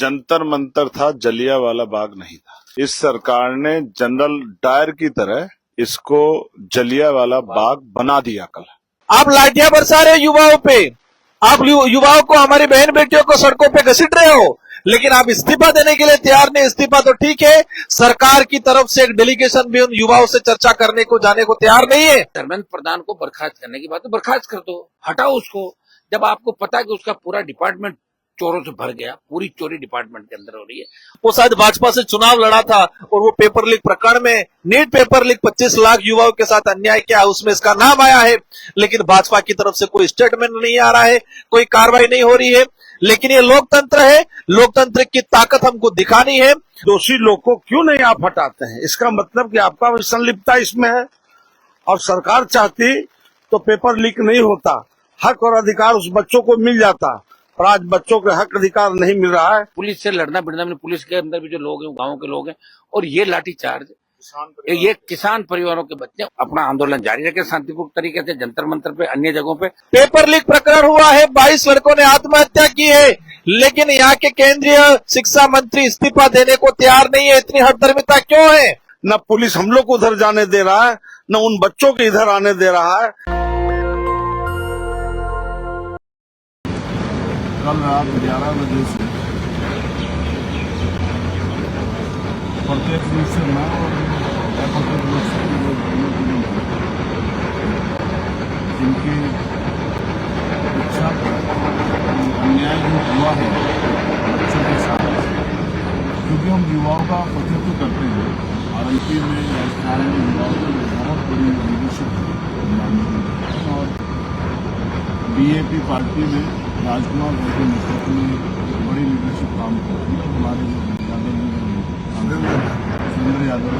जंतर मंतर था, जलियांवाला बाग नहीं था। इस सरकार ने जनरल डायर की तरह इसको जलियांवाला बाग बना दिया। कल आप लाठियां बरसा रहे हो युवाओं पे, आप युवाओं को, हमारी बहन बेटियों को सड़कों पे घसीट रहे हो, लेकिन आप इस्तीफा देने के लिए तैयार नहीं। इस्तीफा तो ठीक है, सरकार की तरफ से एक डेलीगेशन भी उन युवाओं से चर्चा करने को जाने को तैयार नहीं है। धर्मेंद्र प्रधान को बर्खास्त करने की बात है, बर्खास्त कर दो, हटाओ उसको। जब आपको पता है कि उसका पूरा डिपार्टमेंट चोरों से भर गया, पूरी चोरी डिपार्टमेंट के अंदर हो रही है। वो शायद भाजपा से चुनाव लड़ा था और वो पेपर लीक प्रकरण में, नीट पेपर लीक 25 लाख युवाओं के साथ अन्याय किया, उसमें इसका नाम आया है, लेकिन भाजपा की तरफ से कोई स्टेटमेंट नहीं आ रहा है, कोई कार्रवाई नहीं हो रही है। लेकिन ये लोकतंत्र है, लोकतंत्र की ताकत हमको दिखानी है। दोषी लोग को क्यों नहीं आप हटाते हैं? इसका मतलब कि आपका भी संलिप्तता इसमें है, और सरकार चाहती तो पेपर लीक नहीं होता, हक और अधिकार उस बच्चों को मिल जाता, और आज बच्चों के हक अधिकार नहीं मिल रहा है। पुलिस से लड़ना भिड़ना में, पुलिस के अंदर भी जो लोग हैं, गाँव के लोग हैं, और ये लाठीचार्ज, ये किसान परिवारों के बच्चे अपना आंदोलन जारी रखे शांतिपूर्ण तरीके से, जंतर मंतर पे, अन्य जगहों पे। पेपर लीक प्रकरण हुआ है, 22 लड़कों ने आत्महत्या की है, लेकिन यहाँ के केंद्रीय शिक्षा मंत्री इस्तीफा देने को तैयार नहीं है। इतनी हठधर्मिता क्यों है? न पुलिस हम लोग को उधर जाने दे रहा है, न उन बच्चों के इधर आने दे रहा है। कल रात 11 बजे से प्रत्यक्ष रूप से मैं और अप्रत्यक्ष रूप से जिनकी इच्छा अन्याय जो हुआ है बच्चों के साथ, क्योंकि हम युवाओं का प्रतिनिधित्व करते हैं, आरएलपी में, राजस्थान में युवाओं की बहुत बड़ी लीडरशिप है, और बीएपी पार्टी में राजकुमार जी के नेतृत्व में एक बड़ी लीडरशिप काम करती है। हमारे जो यादव जी सुरेंद्र यादव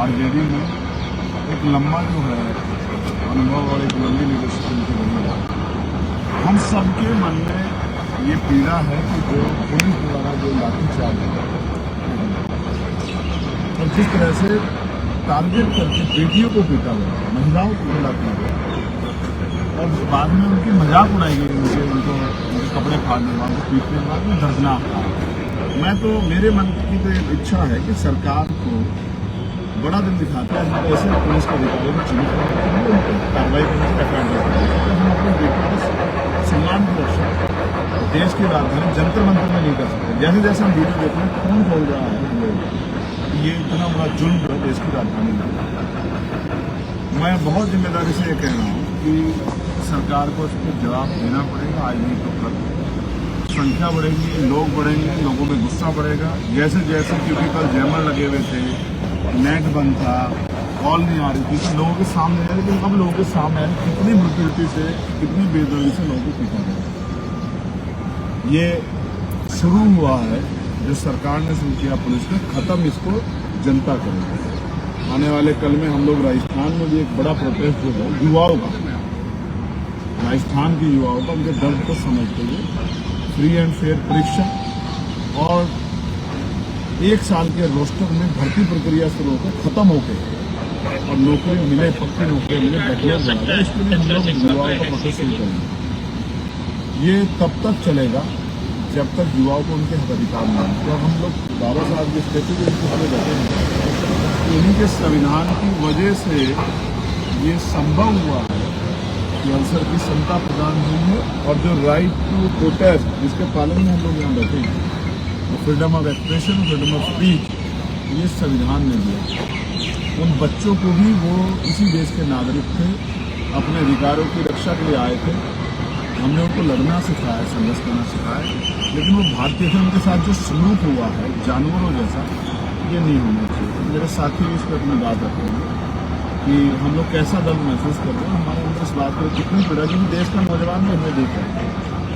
आरजेडी में एक लंबा जो है अनुभव और एक लंबी लीडरशिप उनकी बनी है। हम सबके मन में ये पीड़ा है कि जो पुलिस द्वारा जो लाठीचार्ज है और जिस तरह से टारगेट करके बेटियों को पीटा गया, महिलाओं को पीड़ा गया, और बाद में उनकी मजाक उड़ाई गई, उनको कपड़े फाड़ने वाले, उनको पीटने वाले, दर्दनाक था। मैं तो, मेरे मन की तो एक इच्छा है कि सरकार को बड़ा दिन दिखाता है, ऐसे पुलिस के अधिकारियों को चिन्हित करते हैं, उनको कार्रवाई करने से एफआईआर, हम अपने बेटियों के सम्मान की रक्षा देश की राजधानी जंतर मंतर में नहीं कर सकते। जैसे जैसे हम वीडियो देख रहे हैं, खून खोल रहा है, ये इतना बड़ा जुल्म है देश की राजधानी में। मैं बहुत जिम्मेदारी से ये कह रहा हूँ कि सरकार को इसको जवाब देना पड़ेगा, आज नहीं तो कल। संख्या बढ़ेगी, लोग बढ़ेंगे, लोगों में गुस्सा बढ़ेगा, जैसे जैसे, क्योंकि कल जैमर लगे हुए थे, नेट बंद था, कॉल नहीं आ रही थी, तो लोगों के सामने है, लेकिन अब लोगों के सामने है कितनी ब्रुटलिटी से, कितनी बेदर्दी से लोगों को पीटा गया। ये शुरू हुआ है, जो सरकार ने शुरू किया पुलिस ने, खत्म इसको जनता करेगी। आने वाले कल में हम लोग राजस्थान में भी एक बड़ा प्रोटेस्ट होगा युवाओं का, राजस्थान के युवाओं का, उनके दर्द को समझते हुए फ्री एंड फेयर परीक्षा और 1 साल के रोस्टर में भर्ती प्रक्रिया शुरू होकर खत्म होकर और नौकरी मिले, पक्की नौकरी मिले, बदलाव बनाए, इसके लिए हम लोग युवाओं का प्रोसेस शुरू करेंगे। ये तब तक चलेगा जब तक युवाओं को उनके हक अधिकार मिले। तो हम लोग बाबा साहब के स्टेचू के ऊपर बैठे हैं, उन्हीं के संविधान की वजह से ये संभव हुआ है कि अवसर की क्षमता प्रदान हुई है, और जो राइट टू प्रोटेस्ट, जिसके पालन में हम लोग यहाँ बैठे हैं, freedom of expression, freedom of speech, ये संविधान ने दिया। उन बच्चों को भी, वो इसी देश के नागरिक थे, अपने अधिकारों की रक्षा के लिए आए थे, हमने उनको लड़ना सिखाया, संघर्ष करना सिखाया, लेकिन वो भारतीय थे, उनके साथ जो सलूक हुआ है जानवरों जैसा, ये नहीं होना चाहिए। तो मेरे साथी इस पर अपनी बात रखते हैं कि हम लोग कैसा दर्द महसूस करते हैं, हमारे अंदर इस बात पर कितनी पीड़ा, क्योंकि देश का नौजवान भी हमें देखा है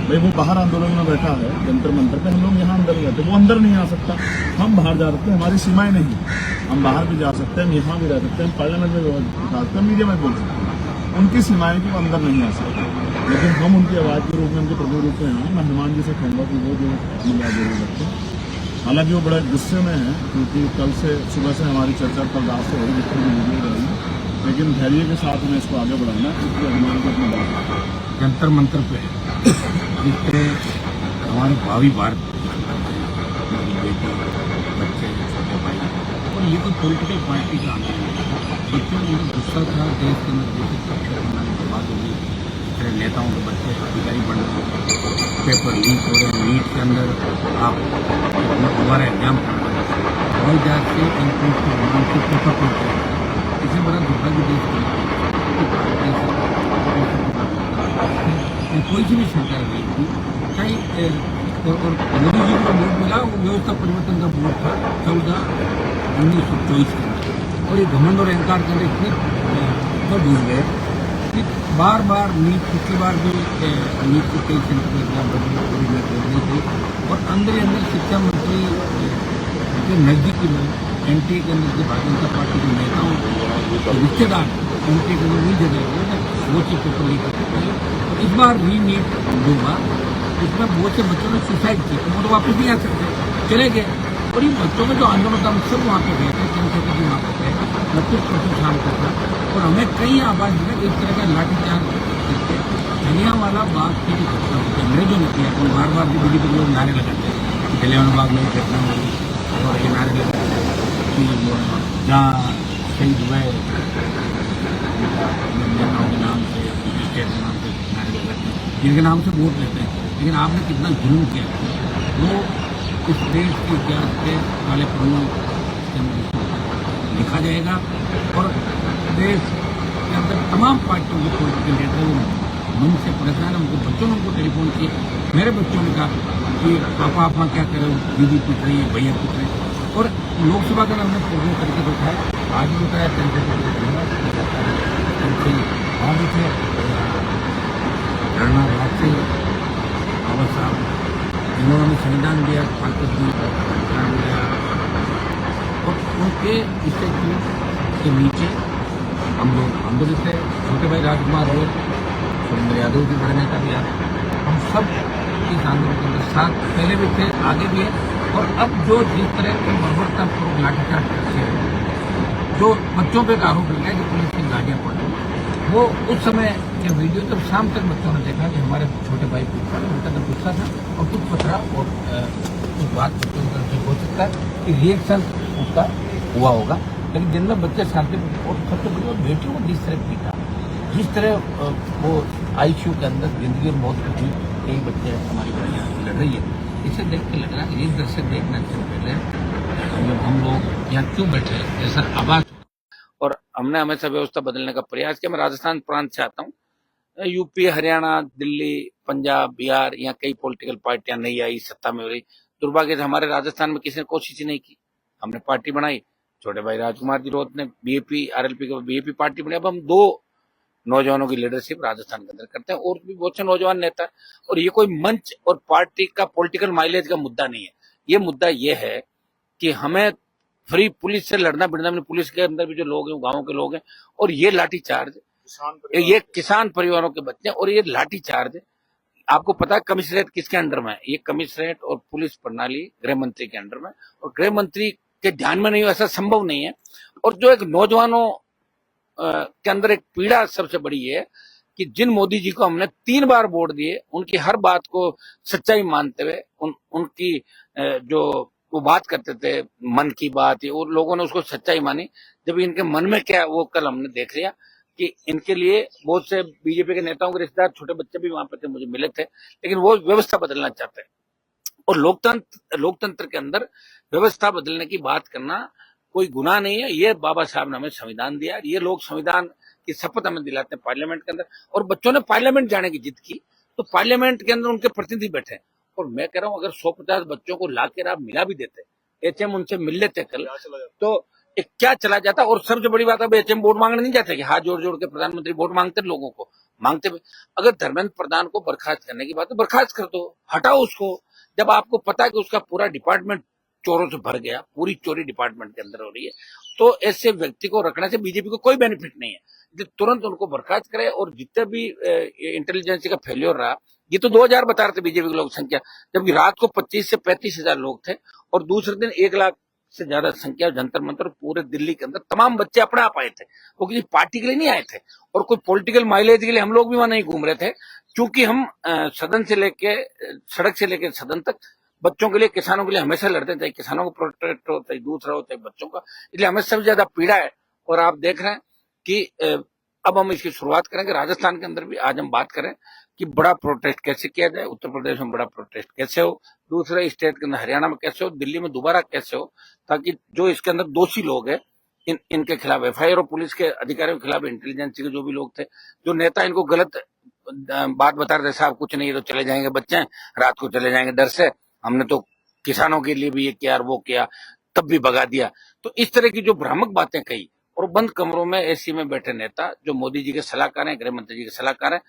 भाई, वो बाहर आंदोलन में बैठा है जंतर मंतर पे, हम लोग यहाँ अंदर रहते, वो अंदर नहीं आ सकता, हम बाहर जा सकते हैं, हमारी सीमाएं नहीं, हम बाहर भी जा सकते हैं, हम यहाँ भी रह सकते हैं, पार्लियामेंट में भी जा सकते हैं, मीडिया में बोल सकते हैं, उनकी सीमाएं की वो अंदर नहीं आ सकते, लेकिन हम उनकी आवाज़ के रूप में, उनके प्रभु रूप में हैं। मैं हनुमान जी से कहूँगा कि वो जो मिला जरूर रखते हैं। हालांकि वो बड़े गुस्से में हैं, क्योंकि कल से, सुबह से हमारी चर्चा कल रात से हो रही, जितनी भी वीडियो रही, लेकिन धैर्य के साथ में इसको आगे बढ़ाना है, इसलिए हनुमान को अपनी बात जंतर मंतर पे जितने हमारे भावी भारत पॉलिटिकल पार्टी का आंदोलन था। बच्चों में जो गुस्सा था देश के अंदर जैसे कक्षा बनाने की बात होगी, इस तरह नेताओं के बच्चे अधिकारी बन रहे हैं, पेपर लीक हो रहे हैं, नीट के अंदर आप दोबारा एग्जाम कर रहे हैं, हवाई जहाज से एयरपोर्ट के विमान से पेपर पहुँच रहे हैं। इससे बड़ा दुर्भाग्य देश के कोई सी भी सरकार नहीं थी, चाहे और मोदी जी को वोट मिला, वो व्यवस्था परिवर्तन का वोट था 14/1924 के अंदर, और ये घमंड और अहंकार के अंदर इतने डूब गए कि बार बार नीट, पिछली बार भी नीट के कई सेंटर एग्जाम बदली थी, और अंदर ही अंदर शिक्षा मंत्री के नजदीकी लोग एनटीए के अंदर के भारतीय जनता पार्टी के नेताओं के रिश्तेदार एनटीए के अंदर नहीं जगह वो चीज पेपर लीक करते थे। इस बार री नीट जो हुआ इसमें बहुत से बच्चों ने सुसाइड की, वो तो वापस नहीं आ सकते, चले गए। और ये बच्चों का जो आंदोलन था सब वहाँ पे गए थे, चंद्रशेखर जी वहाँ पे थे, 29% शाम को था, और हमें कई आवाज मिले इस तरह का लाठीचार्ज करके जलियांवाला बाग की जो घटना होती है, अंग्रेजों ने किया, तो बार बार भी बीजेपी के लोग नारे लगाते हैं जलियांवाला बाग में घटना हुई, और ये नारे लगाते हैं कि जहाँ शहीद हुए नेताओं के नाम से, स्टेट के नाम से नारे लगाते हैं, जिनके नाम से वोट लेते हैं। लेकिन आपने कितना जुल्म किया, वो इस देश के इतिहास के काले पन्नों के अंदर लिखा जाएगा, और देश के अंदर तमाम पार्टियों के पॉलिटिकल लीडर मन से परेशान है। उनके बच्चों ने उनको टेलीफोन किए, मेरे बच्चों ने कहा कि पापा आप क्या कर रहे हो, दीदी पूछ रही है, भैया पूछ रहे हैं, और लोकसभा का हमने प्रोग्राम करके बताया, आज भी बताया वहाँ भी थे धरना रात से बाबा साहब जिन्होंने संविधान दिया, पार्षद जी दिया, और उनके स्टैच्यू के नीचे हम लोग आंदोलित थे। छोटे भाई राजकुमार और सुरेंद्र यादव जी बड़े नेता भी आए, हम सब इस आंदोलन के अंदर साथ पहले भी थे, आगे भी है। और अब जो जिस तरह की बर्बरतापूर्वक लाठीचार्ज करते हैं, जो बच्चों पे आरोप लगा है कि पुलिस की गाड़ियां पड़ी, वो उस समय के वीडियो जब शाम तक बच्चों ने देखा कि हमारे छोटे भाई पूछा, उनका तो गुस्सा था और कुछ पथरा, और कुछ बात बच्चों की तरफ से हो सकता है कि रिएक्शन उसका हुआ होगा, लेकिन जिनमें बच्चे शांति, और सबसे बड़ी बात बेटियों को जिस तरह पीटा, जिस तरह वो आईसीयू के अंदर जिंदगी और मौत की कई बच्चे हमारी बड़ियाँ लड़ रही है, इसे देख के लग रहा है एक दर्शक देखना क्यों पहले हम लोग यहाँ क्यों बैठे, ऐसा आवाज। और हमने हमेशा व्यवस्था बदलने का प्रयास किया। मैं राजस्थान प्रांत से आता हूँ, यूपी, हरियाणा, दिल्ली, पंजाब, बिहार, यहाँ कई पॉलिटिकल पार्टियां नहीं आई, सत्ता में हो रही। दुर्भाग्य से हमारे राजस्थान में किसी ने कोशिश ही नहीं की। हमने पार्टी बनाई, छोटे भाई राजकुमार जी रोत ने बीएपी, आरएलपी के बीएपी पार्टी बनाई। अब हम 2 नौजवानों की लीडरशिप राजस्थान के अंदर करते हैं, और भी बहुत से नौजवान नेता। और ये कोई मंच और पार्टी का पॉलिटिकल माइलेज का मुद्दा नहीं है, ये मुद्दा ये है कि हमें फ्री पुलिस से लड़ना भिड़ना, पुलिस के अंदर भी जो लोग हैं गाँव के लोग हैं, और ये लाठीचार्ज, ये किसान परिवारों के बच्चे, और ये लाठीचार्ज आपको पता है कमिश्नरेट किसके अंडर में है? ये कमिश्नरेट और पुलिस प्रणाली गृह मंत्री के अंडर में, और गृह मंत्री के ध्यान में नहीं हो, ऐसा संभव नहीं है। और जो एक नौजवानों के अंदर एक पीड़ा सबसे बड़ी है कि जिन मोदी जी को हमने 3 बार वोट दिए, उनकी हर बात को सच्चाई मानते हुए, उनकी जो वो बात करते थे मन की बात, और लोगों ने उसको सच्चाई मानी। जब इनके मन में क्या है वो कल हमने देख लिया कि इनके लिए बहुत से बीजेपी के नेताओं के रिश्तेदार, छोटे बच्चे भी वहां पे थे, मुझे मिले थे, लेकिन वो व्यवस्था बदलना चाहते हैं। और लोकतंत्र के अंदर व्यवस्था बदलने की बात करना कोई गुनाह नहीं है। ये बाबा साहब ने हमें संविधान दिया, ये लोग संविधान की शपथ हमें दिलाते हैं पार्लियामेंट के अंदर, और बच्चों ने पार्लियामेंट जाने की जिद की, तो पार्लियामेंट के अंदर उनके प्रतिनिधि बैठे। और मैं कह रहा हूं अगर 150 बच्चों को लाकर आप मिला भी देते, एचएम उनसे मिल लेते कल, तो एक क्या चला जाता। और सबसे बड़ी बात, अब एचएम वोट मांगने नहीं जाते कि हाथ जोड़ जोड़ के प्रधानमंत्री वोट मांगते लोगों को, मांगते हुए अगर धर्मेंद्र प्रधान को बर्खास्त करने की बात है, बर्खास्त कर दो, हटाओ उसको। जब आपको पता है कि उसका पूरा डिपार्टमेंट चोरों से भर गया, पूरी चोरी डिपार्टमेंट के अंदर हो रही है, तो ऐसे व्यक्ति को रखने से बीजेपी को कोई बेनिफिट नहीं है। तुरंत उनको बर्खास्त करे। और जितने भी इंटेलिजेंस का फेल्योर रहा, ये तो 2000 बता रहे थे बीजेपी की लोक संख्या, जबकि रात को 25 से 35 हजार लोग थे, और दूसरे दिन 1 लाख से ज्यादा संख्या जंतर मंतर पूरे दिल्ली के अंदर तमाम बच्चे अपने आप आए थे, वो किसी पार्टी के लिए नहीं आए थे, और कोई पॉलिटिकल माइलेज के लिए हम लोग भी वहां नहीं घूम रहे थे, क्योंकि हम सदन से लेके सड़क से लेकर सदन तक बच्चों के लिए, किसानों के लिए हमेशा लड़ते थे, किसानों को प्रोटेक्ट होता है, दूसरा होता है बच्चों का, इसलिए हमें सबसे ज्यादा पीड़ा है। और आप देख रहे हैं कि अब हम इसकी शुरुआत करेंगे राजस्थान के अंदर भी। आज हम बात करें कि बड़ा प्रोटेस्ट कैसे किया जाए, उत्तर प्रदेश में बड़ा प्रोटेस्ट कैसे हो, दूसरे स्टेट के अंदर हरियाणा में कैसे हो, दिल्ली में दोबारा कैसे हो, ताकि जो इसके अंदर दोषी लोग हैं इनके खिलाफ एफआईआर, और पुलिस के अधिकारियों के खिलाफ, इंटेलिजेंस के जो भी लोग थे, जो नेता इनको गलत बात बता रहे थे, साहब कुछ नहीं है तो चले जाएंगे बच्चे, रात को चले जाएंगे डर से, हमने तो किसानों के लिए भी ये किया और वो किया, तब भी भगा दिया। तो इस तरह की जो भ्रामक बातें कही, और बंद कमरों में एसी में बैठे नेता जो मोदी जी के सलाहकार हैं, गृह मंत्री जी के सलाहकार हैं,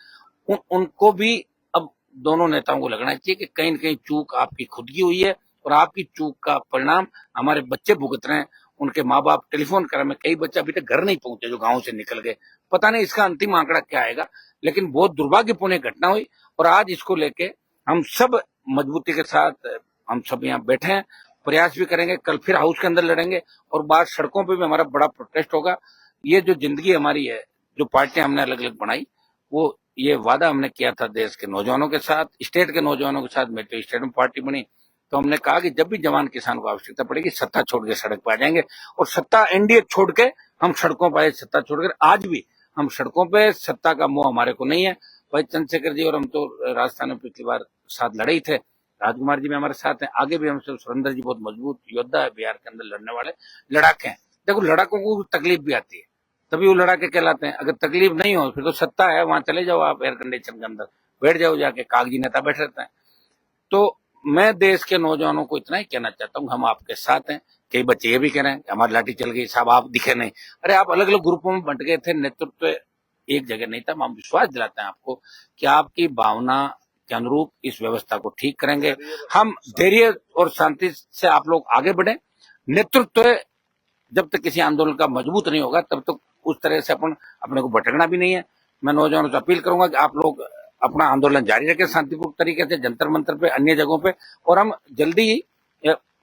उनको भी अब दोनों नेताओं को लगना चाहिए कि कहीं न कहीं चूक आपकी खुद की हुई है, और आपकी चूक का परिणाम हमारे बच्चे भुगत रहे हैं। उनके माँ बाप टेलीफोन कर रहे हैं, कई बच्चे अभी तक घर नहीं पहुंचे जो गांव से निकल गए, पता नहीं इसका अंतिम आंकड़ा क्या आएगा, लेकिन बहुत दुर्भाग्यपूर्ण घटना हुई। और आज इसको लेके हम सब मजबूती के साथ हम सब यहाँ बैठे हैं, प्रयास भी करेंगे, कल फिर हाउस के अंदर लड़ेंगे, और बाद सड़कों पे भी हमारा बड़ा प्रोटेस्ट होगा। ये जो जिंदगी हमारी है, जो पार्टियां हमने अलग अलग बनाई, वो ये वादा हमने किया था देश के नौजवानों के साथ, स्टेट के नौजवानों के साथ। मेरी तो स्टेट में पार्टी बनी, तो हमने कहा कि जब भी जवान किसान को आवश्यकता पड़ेगी, सत्ता छोड़ के सड़क पर आ जाएंगे, और सत्ता एनडीए छोड़ के हम सड़कों पर आए। सत्ता छोड़कर आज भी हम सड़कों पे, सत्ता का मोह हमारे को नहीं है। भाई चंद्रशेखर जी और हम तो राजस्थान में पिछली बार साथ लड़े ही थे, राजकुमार जी भी हमारे साथ हैं, आगे भी हमसे सुरेंद्र जी बहुत मजबूत योद्धा है, बिहार के अंदर लड़ने वाले लड़ाके हैं। देखो लड़ाकों को तकलीफ भी आती है, तभी वो लड़ाके कहलाते हैं। अगर तकलीफ नहीं हो फिर तो सत्ता है, वहां चले जाओ आप एयर कंडीशन के अंदर बैठ जाओ जाके, कागजी नेता बैठ रहते हैं। तो मैं देश के नौजवानों को इतना ही कहना चाहता हूँ, हम आपके साथ हैं। कई बच्चे ये भी कह रहे हैं हमारी लाठी चल गई साहब, आप दिखे नहीं। अरे आप अलग अलग ग्रुपों में बंट गए थे, नेतृत्व एक जगह नहीं था। हम विश्वास दिलाते हैं आपको कि आपकी भावना के अनुरूप इस व्यवस्था को ठीक करेंगे। हम धैर्य और शांति से आप लोग आगे बढ़े। नेतृत्व जब तक किसी आंदोलन का मजबूत नहीं होगा, तब तक उस तरह से अपने को भटकना भी नहीं है। मैं नौजवानों से अपील करूंगा कि आप लोग अपना आंदोलन जारी रखें शांतिपूर्ण तरीके से, जंतर मंतर पे, अन्य जगहों पे, और हम जल्दी ही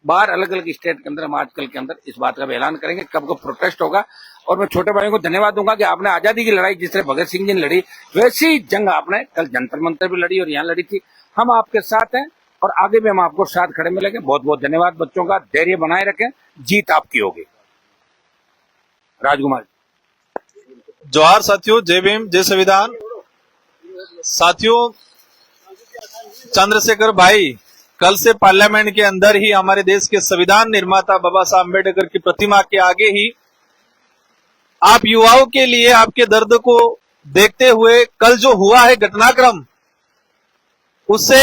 बाहर अलग अलग स्टेट के अंदर हम आजकल के अंदर इस बात का भी ऐलान करेंगे कब कब प्रोटेस्ट होगा। और मैं छोटे भाइयों को धन्यवाद दूंगा कि आपने आजादी की लड़ाई जिस तरह भगत सिंह जी ने लड़ी, वैसी जंग आपने कल जंतर मंतर भी लड़ी और यहाँ लड़ी थी। हम आपके साथ हैं और आगे भी हम आपको साथ खड़े मिलेंगे। बहुत बहुत धन्यवाद बच्चों का, धैर्य बनाए रखें, जीत आपकी होगी। राजकुमार जोहार साथियों, जय भीम, जय संविधान। साथियों, चंद्रशेखर भाई कल से पार्लियामेंट के अंदर ही हमारे देश के संविधान निर्माता बाबा साहब अम्बेडकर की प्रतिमा के आगे ही आप युवाओं के लिए आपके दर्द को देखते हुए कल जो हुआ है घटनाक्रम, उससे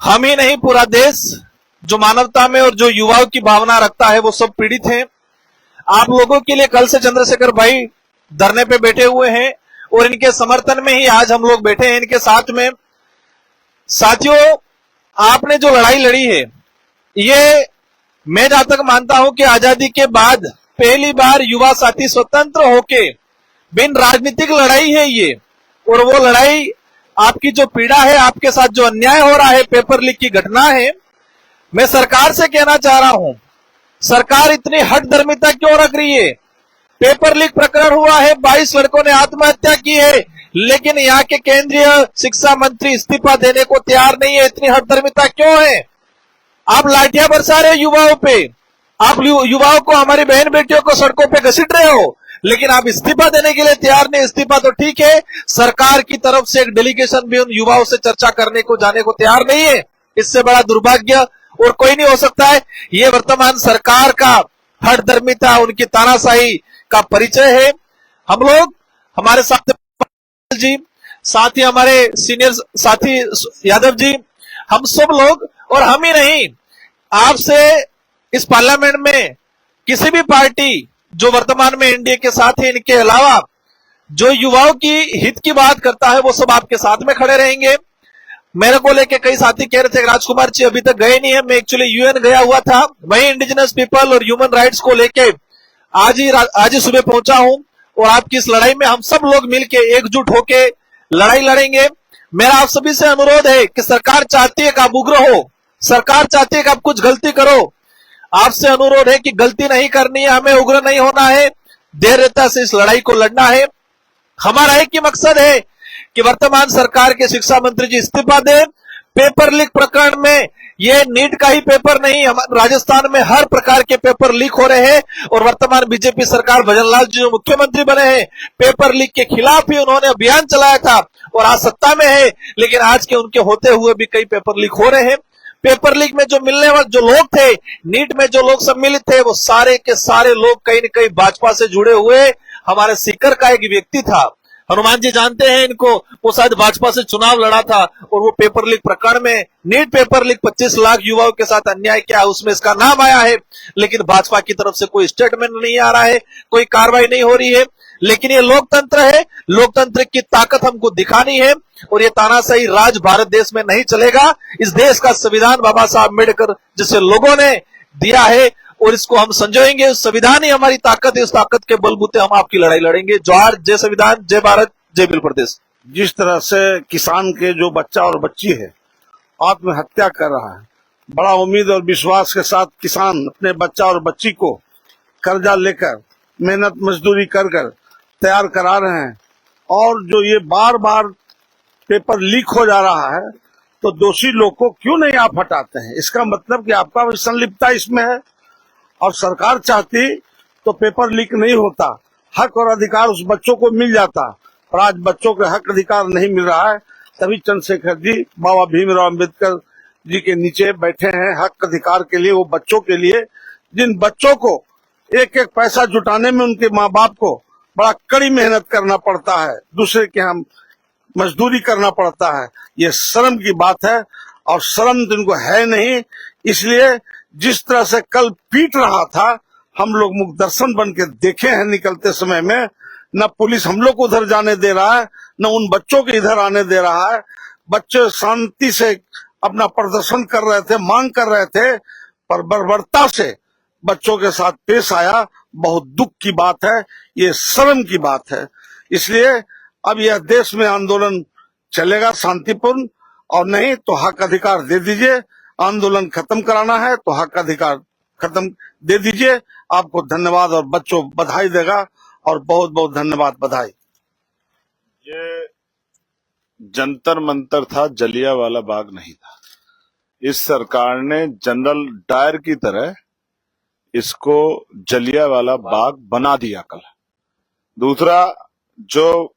हम ही नहीं पूरा देश जो मानवता में और जो युवाओं की भावना रखता है वो सब पीड़ित हैं। आप लोगों के लिए कल से चंद्रशेखर भाई धरने पे बैठे हुए हैं और इनके समर्थन में ही आज हम लोग बैठे हैं इनके साथ में। साथियों, आपने जो लड़ाई लड़ी है, ये मैं जहां तक मानता हूं कि आजादी के बाद पहली बार युवा साथी स्वतंत्र होके बिन राजनीतिक लड़ाई है ये। और वो लड़ाई, आपकी जो पीड़ा है, आपके साथ जो अन्याय हो रहा है, पेपर लीक की घटना है, मैं सरकार से कहना चाह रहा हूं, सरकार इतनी हठधर्मिता क्यों रख रही है? पेपर लीक प्रकरण हुआ है, 22 लड़कों ने आत्महत्या की है, लेकिन यहाँ के केंद्रीय शिक्षा मंत्री इस्तीफा देने को तैयार नहीं है। इतनी हठधर्मिता क्यों है? आप लाठियां बरसा रहे युवाओं पे, आप युवाओं को, हमारी बहन बेटियों को सड़कों पे घसीट रहे हो, लेकिन आप इस्तीफा देने के लिए तैयार नहीं। इस्तीफा तो ठीक है, सरकार की तरफ से एक डेलीगेशन भी उन युवाओं से चर्चा करने को, जाने को तैयार नहीं है। इससे बड़ा दुर्भाग्य और कोई नहीं हो सकता है। ये वर्तमान सरकार का हठधर्मिता, उनकी तानाशाही का परिचय है। हम लोग, हमारे साथ जी, साथ ही हमारे सीनियर साथी यादव जी, हम सब लोग, और हम ही नहीं, आपसे इस पार्लियामेंट में किसी भी पार्टी जो वर्तमान में एनडीए के साथ है, इनके अलावा जो युवाओं की हित की बात करता है, वो सब आपके साथ में खड़े रहेंगे। मेरे को लेके कई साथी कह रहे थे राजकुमार जी अभी तक गए नहीं है। मैं एक्चुअली यूएन गया हुआ था, वही इंडिजिनस पीपल और ह्यूमन राइट्स को लेके आज ही सुबह पहुंचा हूं, और आपकी इस लड़ाई में हम सब लोग मिलके एकजुट होके लड़ाई लड़ेंगे। मेरा आप सभी से अनुरोध है कि सरकार चाहती है कि आप उग्र हो, सरकार चाहती है कि आप कुछ गलती करो। आपसे अनुरोध है कि गलती नहीं करनी है, हमें उग्र नहीं होना है, धैर्यता से इस लड़ाई को लड़ना है। हमारा एक ही मकसद है कि वर्तमान सरकार के शिक्षा मंत्री जी इस्तीफा दें, पेपर लीक प्रकरण में ये नीट का ही पेपर नहीं, राजस्थान में हर प्रकार के पेपर लीक हो रहे हैं और वर्तमान बीजेपी सरकार भजनलाल जी जो मुख्यमंत्री बने हैं, पेपर लीक के खिलाफ ही उन्होंने अभियान चलाया था और आज सत्ता में है, लेकिन आज के उनके होते हुए भी कई पेपर लीक हो रहे हैं। पेपर लीक में जो मिलने वाले जो लोग थे, नीट में जो लोग सम्मिलित थे, वो सारे के सारे लोग कहीं न कहीं भाजपा से जुड़े हुए हमारे सीकर का एक व्यक्ति था, हनुमान जी जानते हैं इनको, वो शायद भाजपा से चुनाव लड़ा था और वो पेपर लीक प्रकरण में नीट पेपर लीक 25 लाख युवाओं के साथ अन्याय किया, उसमें इसका नाम आया है, लेकिन भाजपा की तरफ से कोई स्टेटमेंट नहीं आ रहा है, कोई कार्रवाई नहीं हो रही है। लेकिन ये लोकतंत्र है, लोकतंत्र की ताकत हमको दिखानी है और ये तानाशाही राज भारत देश में नहीं चलेगा। इस देश का संविधान बाबा साहब अम्बेडकर जिसे लोगों ने दिया है और इसको हम संजोएंगे, संविधान ही हमारी ताकत है, उस ताकत के बलबूते हम आपकी लड़ाई लड़ेंगे। जोहार, जय संविधान, जय भारत, जय बिल प्रदेश। जिस तरह से किसान के जो बच्चा और बच्ची है आत्महत्या कर रहा है, बड़ा उम्मीद और विश्वास के साथ किसान अपने बच्चा और बच्ची को कर्जा लेकर मेहनत मजदूरी कर कर तैयार करा रहे हैं और जो ये बार बार पेपर लीक हो जा रहा है तो दोषी लोग को क्यों नहीं आप हटाते हैं? इसका मतलब कि आपका भी संलिप्तता इसमें है और सरकार चाहती तो पेपर लीक नहीं होता, हक और अधिकार उस बच्चों को मिल जाता, और आज बच्चों के हक अधिकार नहीं मिल रहा है। तभी चंद्रशेखर जी बाबा भीमराव अम्बेडकर जी के नीचे बैठे हैं हक अधिकार के लिए, वो बच्चों के लिए जिन बच्चों को एक एक पैसा जुटाने में उनके माँ बाप को बड़ा कड़ी मेहनत करना पड़ता है, दूसरे के यहाँ मजदूरी करना पड़ता है। ये शर्म की बात है और शर्म तो इनको है नहीं। इसलिए जिस तरह से कल पीट रहा था, हम लोग मुख दर्शन बन के देखे हैं निकलते समय में, न पुलिस हम लोग को उधर जाने दे रहा है, न उन बच्चों के इधर आने दे रहा है। बच्चे शांति से अपना प्रदर्शन कर रहे थे, मांग कर रहे थे, पर बर्बरता से बच्चों के साथ पेश आया। बहुत दुख की बात है, ये शर्म की बात है। इसलिए अब यह देश में आंदोलन चलेगा शांतिपूर्ण, और नहीं तो हक अधिकार दे दीजिए। आंदोलन खत्म कराना है तो हक अधिकार खत्म दे दीजिए। आपको धन्यवाद और बच्चों बधाई देगा और बहुत बहुत धन्यवाद, बधाई। ये जंतर मंतर था, जलियांवाला बाग नहीं था। इस सरकार ने जनरल डायर की तरह इसको जलियांवाला बाग बना दिया कल। दूसरा, जो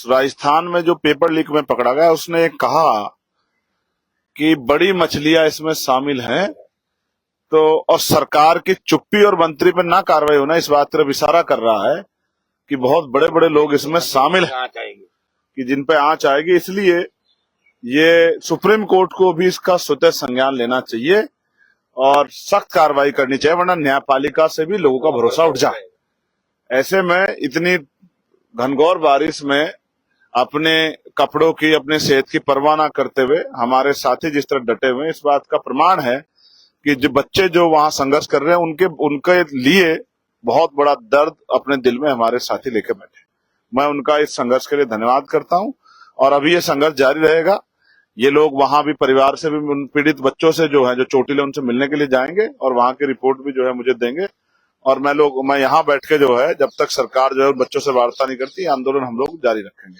राजस्थान में जो पेपर लीक में पकड़ा गया, उसने कहा कि बड़ी मछलियां इसमें शामिल हैं, तो और सरकार की चुप्पी और मंत्री पर ना कार्रवाई होना इस बात तरफ इशारा कर रहा है कि बहुत बड़े बड़े लोग इसमें शामिल हैं, कि जिन पे आंच आएगी। इसलिए ये सुप्रीम कोर्ट को भी इसका स्वतः संज्ञान लेना चाहिए और सख्त कार्रवाई करनी चाहिए, वरना न्यायपालिका से भी लोगों का भरोसा उठ जाए। ऐसे में इतनी घनघोर बारिश में अपने कपड़ों की, अपने सेहत की परवाह न करते हुए हमारे साथी जिस तरह डटे हुए, इस बात का प्रमाण है कि जो बच्चे जो वहां संघर्ष कर रहे हैं उनके लिए बहुत बड़ा दर्द अपने दिल में हमारे साथी लेके बैठे। मैं उनका इस संघर्ष के लिए धन्यवाद करता हूं और अभी ये संघर्ष जारी रहेगा। ये लोग वहां भी परिवार से भी, उन पीड़ित बच्चों से जो है, जो चोटिल, उनसे मिलने के लिए जाएंगे और वहां की रिपोर्ट भी जो है मुझे देंगे। और मैं यहाँ बैठ के जो है, जब तक सरकार जो है बच्चों से वार्ता नहीं करती, आंदोलन हम लोग जारी रखेंगे।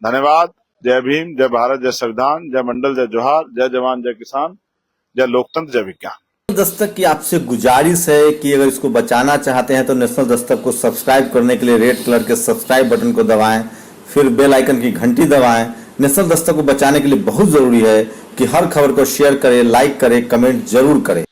धन्यवाद। जय भीम, जय भारत, जय संविधान, जय मंडल, जय जोहार, जय जवान, जय किसान, जय लोकतंत्र, जय विज्ञान। दस्तक की आपसे गुजारिश है कि अगर इसको बचाना चाहते हैं तो नेशनल दस्तक को सब्सक्राइब करने के लिए रेड कलर के सब्सक्राइब बटन को दबाएं, फिर बेल आइकन की घंटी दबाएं। नेशनल दस्तक को बचाने के लिए बहुत जरूरी है कि हर खबर को शेयर करें, लाइक करें, कमेंट जरूर करें।